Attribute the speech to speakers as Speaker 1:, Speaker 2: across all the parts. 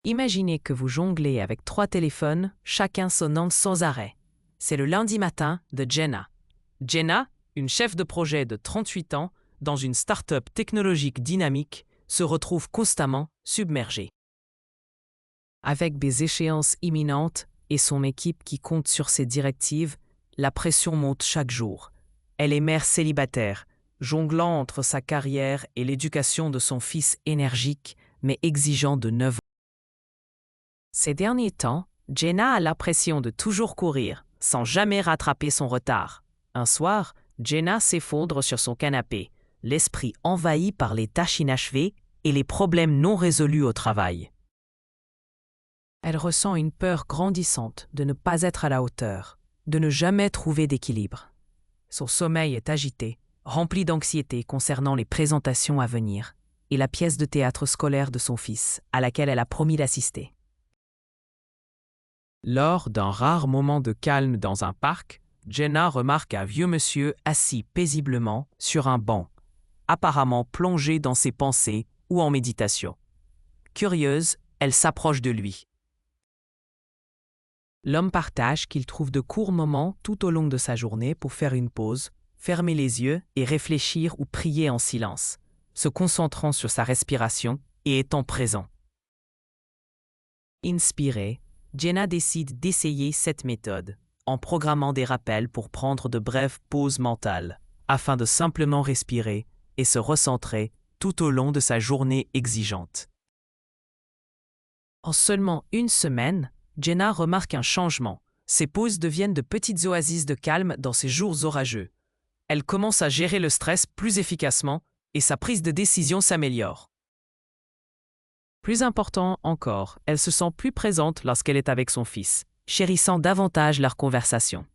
Speaker 1: Imaginez que vous jonglez avec 3 téléphones, chacun sonnant sans arrêt. C'est le lundi matin de Jenna. Jenna, une chef de projet de 38 ans, dans une start-up technologique dynamique, se retrouve constamment submergée. Avec des échéances imminentes et son équipe qui compte sur ses directives, la pression monte chaque jour. Elle est mère célibataire, jonglant entre sa carrière et l'éducation de son fils énergique mais exigeant de 9 ans. Ces derniers temps, Jenna a l'impression de toujours courir, sans jamais rattraper son retard. Un soir, Jenna s'effondre sur son canapé, l'esprit envahi par les tâches inachevées et les problèmes non résolus au travail. Elle ressent une peur grandissante de ne pas être à la hauteur, de ne jamais trouver d'équilibre. Son sommeil est agité, rempli d'anxiété concernant les présentations à venir et la pièce de théâtre scolaire de son fils, à laquelle elle a promis d'assister. Lors d'un rare moment de calme dans un parc, Jenna remarque un vieux monsieur assis paisiblement sur un banc, apparemment plongé dans ses pensées ou en méditation. Curieuse, elle s'approche de lui. L'homme partage qu'il trouve de courts moments tout au long de sa journée pour faire une pause, fermer les yeux et réfléchir ou prier en silence, se concentrant sur sa respiration et étant présent. Inspirée, Jenna décide d'essayer cette méthode, en programmant des rappels pour prendre de brèves pauses mentales, afin de simplement respirer et se recentrer tout au long de sa journée exigeante. En seulement une semaine, Jenna remarque un changement. Ses pauses deviennent de petites oasis de calme dans ses jours orageux. Elle commence à gérer le stress plus efficacement et sa prise de décision s'améliore. Plus important encore, elle se sent plus présente lorsqu'elle est avec son fils, chérissant davantage leur conversation.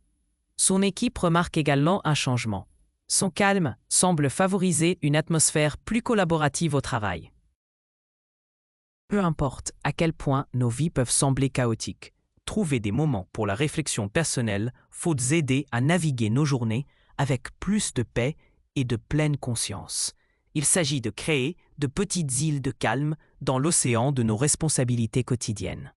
Speaker 1: Son équipe remarque également un changement. Son calme semble favoriser une atmosphère plus collaborative au travail. Peu importe à quel point nos vies peuvent sembler chaotiques, trouver des moments pour la réflexion personnelle faut aider à naviguer nos journées avec plus de paix et de pleine conscience. Il s'agit de créer de petites îles de calme dans l'océan de nos responsabilités quotidiennes.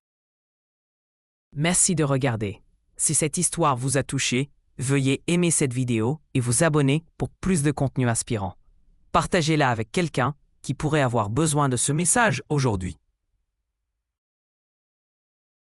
Speaker 1: Merci de regarder. Si cette histoire vous a touché, veuillez aimer cette vidéo et vous abonner pour plus de contenu inspirant. Partagez-la avec quelqu'un qui pourrait avoir besoin de ce message aujourd'hui.